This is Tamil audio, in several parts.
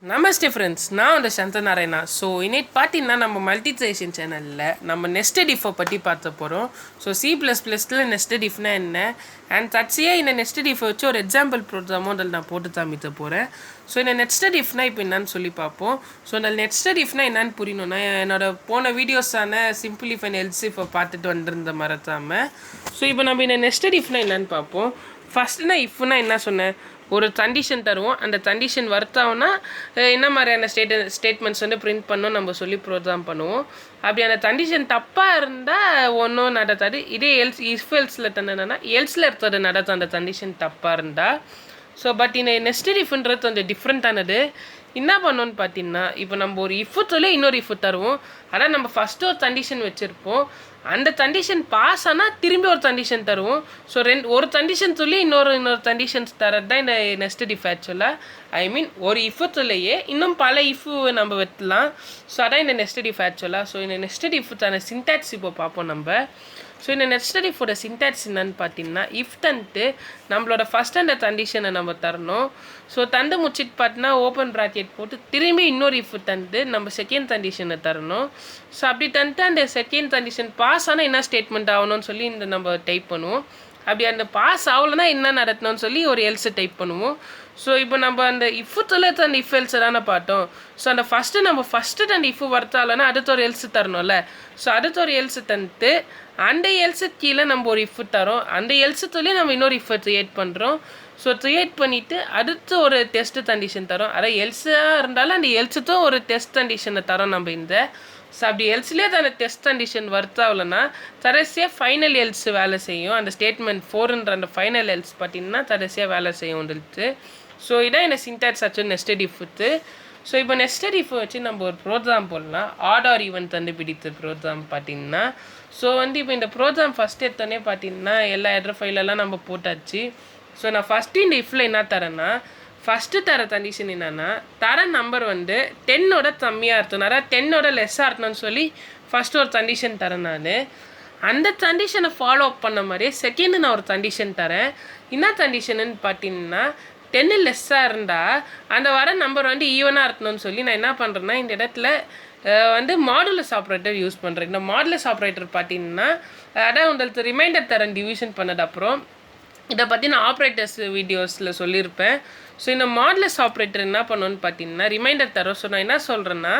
நமஸ்தே ஃப்ரெண்ட்ஸ், நான் அந்த சந்தநாராயணா. ஸோ இன்னைக்கு பார்த்தீங்கன்னா நம்ம மல்டிப்ளிகேஷன் சேனலில் நம்ம நெஸ்டட் இஃபை பற்றி பார்த்த போகிறோம். ஸோ C++ல நெஸ்டட் இஃப்னா என்ன அண்ட் தட்சியாக இந்த நெஸ்டட் இஃபை வச்சு ஒரு எக்ஸாம்பிள் ப்ரோக்ராமும் அதில் நான் போட்டு காமிக்க போகிறேன். ஸோ இந்த நெஸ்டட் இஃப்னா இப்போ என்னன்னு சொல்லி பார்ப்போம். ஸோ இந்த நெஸ்டட் இஃப்னா என்னன்னு புரியணும்னா என்னோட போன வீடியோஸான சிம்பிள் இஃப் அண்ட் எல்ஸ் இஃபை பார்த்துட்டு வந்திருந்த மறக்காமல். ஸோ இப்போ நம்ம இந்த நெஸ்டட் இஃப்னா என்னன்னு பார்ப்போம். ஃபஸ்ட்டு நான் இஃப்னா என்ன சொன்னேன், ஒரு கண்டிஷன் தருவோம். அந்த கண்டிஷன் வர்த்தாவுன்னா என்ன மாதிரியான ஸ்டேட்மெண்ட்ஸ் வந்து பிரிண்ட் பண்ணோம் நம்ம சொல்லி ப்ரோக்ராம் பண்ணுவோம். அப்படி அந்த கண்டிஷன் தப்பாக இருந்தால் ஒன்றும் நடத்தாது. இதே இஃப் எல்ஸில் தந்தனா எல்ஸில் இருக்கிறது நடத்தும் அந்த கண்டிஷன் தப்பாக இருந்தால். ஸோ பட் இந்த நெஸ்டட் இஃப்ன்றது கொஞ்சம் டிஃப்ரெண்ட்டானது. என்ன பண்ணோன்னு பார்த்தீங்கன்னா, இப்போ நம்ம ஒரு இஃப் சொல்லி இன்னொரு இஃப் தருவோம். அதான் நம்ம ஃபஸ்ட்டு ஒரு கண்டிஷன் வச்சுருப்போம். அந்த கண்டிஷன் பாஸ் ஆனால் திரும்பி ஒரு கண்டிஷன் தருவோம். ஸோ ஒரு கண்டிஷன் சொல்லி இன்னொரு கண்டிஷன்ஸ் தரது தான் இந்த நெஸ்டட் இஃப் ஆக்சுவலாக. ஐ மீன் ஒரு இஃப் சொல்லையே இன்னும் பல இஃப் நம்ம வைக்கலாம். ஸோ அதான் இந்த நெஸ்டட் இஃப் ஆக்சுவலாக. ஸோ இந்த நெஸ்டட் இஃப் தான சின்டாக்ஸ் இப்போ பார்ப்போம் நம்ம. ஸோ இந்த நெஸ்டட் இஃபோட சின்டாக்ஸ் என்னன்னு பார்த்தீங்கன்னா, இஃப் தந்துட்டு நம்மளோட ஃபஸ்ட் அந்த கண்டிஷனை நம்ம தரணும். ஸோ தந்து முடிச்சிட்டு பார்த்தீங்கன்னா ஓப்பன் ப்ராக்கெட் போட்டு திரும்பி இன்னொரு இஃப் தந்து நம்ம செகண்ட் கண்டிஷனை தரணும். ஸோ அப்படி தந்துட்டு அந்த செகண்ட் கண்டிஷன் பாஸ் ஆனால் என்ன ஸ்டேட்மெண்ட் ஆகணும்னு சொல்லி இந்த நம்ம டைப் பண்ணுவோம். அப்படி அந்த பாஸ் ஆகலைன்னா என்ன நடத்தணும்னு சொல்லி ஒரு எல்ஸை டைப் பண்ணுவோம். ஸோ இப்போ நம்ம அந்த இஃப் தொலைத்து அந்த இஃப் எல்ஸை தானே பார்த்தோம். ஸோ அந்த ஃபஸ்ட்டு அந்த இஃப் வரத்தாலன்னா அடுத்த ஒரு எல்ஸு தரணும்ல. ஸோ அடுத்த ஒரு எல்ஸு தந்துட்டு அந்த எல்ஸு கீழே நம்ம ஒரு இஃப் தரோம். அந்த எல்ஸு சொல்லி நம்ம இன்னொரு இஃபை க்ரியேட் பண்ணுறோம். ஸோ க்ரியேட் பண்ணிவிட்டு அடுத்து ஒரு டெஸ்ட்டு கண்டிஷன் தரோம். அதாவது எல்ஸாக இருந்தாலும் அந்த எல்ஸுக்கும் ஒரு டெஸ்ட் கண்டிஷனை தரோம் நம்ம இந்த. ஸோ அப்படி எல்ஸ்லேயே அந்த டெஸ்ட் கண்டிஷன் வர்த்தாகலன்னா கடைசியாக ஃபைனல் எல்ஸ் வேலை செய்யும். அந்த ஸ்டேட்மெண்ட் 4ன்ற அந்த ஃபைனல் எல்ஸ் பார்த்தீங்கன்னா கடைசியாக வேலை செய்யும் உங்களுக்கு. ஸோ இதான் என்ன சின்டாக்ஸ் ஆச்சு நெஸ்டட் இஃப்த்து. ஸோ இப்போ நெஸ்டட் இஃப் வச்சு நம்ம ஒரு ப்ரோக்ராம் போடலாம். ஆட் ஆர் ஈவன் கண்டுபிடித்த ப்ரோக்ராம் பார்த்தீங்கன்னா. ஸோ இப்போ இந்த ப்ரோக்ராம் ஃபஸ்ட் எடுத்தோடனே பார்த்தீங்கன்னா எல்லா ஹெடர் ஃபைலெல்லாம் நம்ம போட்டாச்சு. ஸோ நான் ஃபஸ்ட்டு இந்த இஃப்பில் என்ன தரேன்னா, ஃபஸ்ட்டு தர கண்டிஷன் என்னென்னா தர நம்பர் வந்து 10ஓட கம்மியாக இருக்கணும், அதாவது 10ஓட லெஸ்ஸாக இருக்கணும்னு சொல்லி ஃபஸ்ட்டு ஒரு கண்டிஷன் தரேன் நான். அந்த கண்டிஷனை ஃபாலோ அப் பண்ண மாதிரியே செகண்டு நான் ஒரு கண்டிஷன் தரேன். என்ன கண்டிஷனுன்னு பார்த்தீங்கன்னா, 10 லெஸ்ஸாக இருந்தால் அந்த வர நம்பர் வந்து ஈவனாக இருக்கணும்னு சொல்லி நான் என்ன பண்ணுறேன்னா இந்த இடத்துல வந்து மாடுலஸ் ஆப்ரேட்டர் யூஸ் பண்ணுறேன். இந்த மாடுலஸ் ஆப்ரேட்டர் பார்த்தீங்கன்னா அதான் உங்களுக்கு ரிமைண்டர் தரேன் டிவிஷன் பண்ணது. அப்புறம் இதை பற்றி நான் ஆப்ரேட்டர்ஸ் வீடியோஸில் சொல்லியிருப்பேன். ஸோ இந்த மாடுலஸ் ஆப்ரேட்டர் என்ன பண்ணணும்னு பார்த்தீங்கன்னா ரிமைண்டர் தரோம். ஸோ நான் என்ன சொல்கிறேன்னா,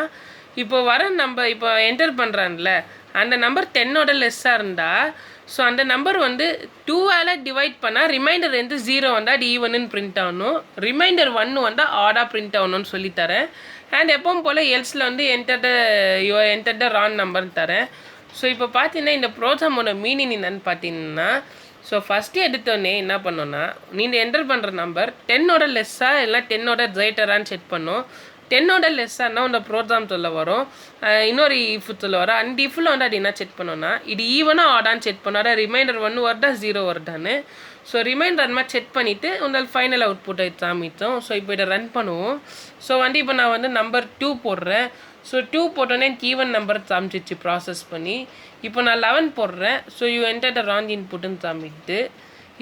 இப்போ வர நம்ம இப்போ என்டர் பண்ணுறான்ல அந்த நம்பர் 10ஓட லெஸ்ஸாக இருந்தால் ஸோ அந்த நம்பர் வந்து 2ஆல் டிவைட் பண்ணால் ரிமைண்டர் வந்து 0 வந்தால் அது ஈவனுன்னு பிரிண்ட் ஆகணும், ரிமைண்டர் 1 வந்தால் ஆடாக பிரிண்ட் ஆகணும்னு சொல்லித்தரேன். அண்ட் எப்பவும் போல் எல்ஸில் வந்து என்டர் த ராங் நம்பர்னு தரேன். ஸோ இப்போ பார்த்தீங்கன்னா இந்த ப்ரோக்ராமோட மீனிங் என்னன்னு பார்த்தீங்கன்னா, ஸோ ஃபஸ்ட்டு எடுத்தோடனே என்ன பண்ணோன்னா நீங்கள் என்டர் பண்ணுற நம்பர் 10ஓட லெஸ்ஸாக இல்லை 10ஓட கிரேட்டரான்னு செக் பண்ணோம். 10ஓட லெஸ்ஸானா இந்த ப்ரோக்ராம் சொல்ல வரும், இன்னொரு இஃப் சொல்ல வரும். அந்த இஃபில் வந்து அது என்ன செக் பண்ணோன்னா இது ஈவனாக ஆடான்னு செக் பண்ணோம். அதாவது ரிமைண்டர் 1 வருதா 0 வருதான்னு. ஸோ ரிமைண்டர் அந்த மாதிரி செக் பண்ணிவிட்டு உங்களுக்கு ஃபைனல் அவுட்புட்டை காமித்தோம். ஸோ இப்போ இதை ரன் பண்ணுவோம். ஸோ இப்போ நான் வந்து நம்பர் 2 போடுறேன். ஸோ 2 போட்டோன்னே எனக்கு ஈவன் நம்பர் காமிச்சிச்சு ப்ராசஸ் பண்ணி. இப்போ நான் 11 போடுறேன். So you enter the wrong இன்புட்டுன்னு காமிட்டு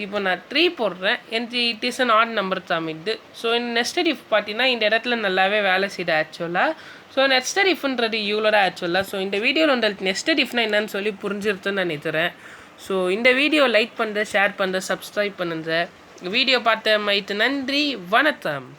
இப்போ நான் 3 போடுறேன். எனக்கு it is an odd number காமிட்டு. ஸோ இந்த நெஸ்டட் இஃப் பார்த்தீங்கன்னா இந்த இடத்துல நல்லாவே வேலை செய்யுது ஆக்சுவலாக. ஸோ நெஸ்டட் இஃப்ன்றது இவ்வளோ தான் ஆக்சுவலாக. ஸோ இந்த வீடியோவில் உங்களுக்கு நெஸ்டட் இஃப்னா என்னன்னு சொல்லி புரிஞ்சிருத்துன்னு நான் நினைக்கிறேன். ஸோ இந்த வீடியோ லைக் பண்ணுற, ஷேர் பண்ணுற, சப்ஸ்கிரைப் பண்ணுங்க. வீடியோ பார்த்த மைத்து நன்றி, வணக்கம்.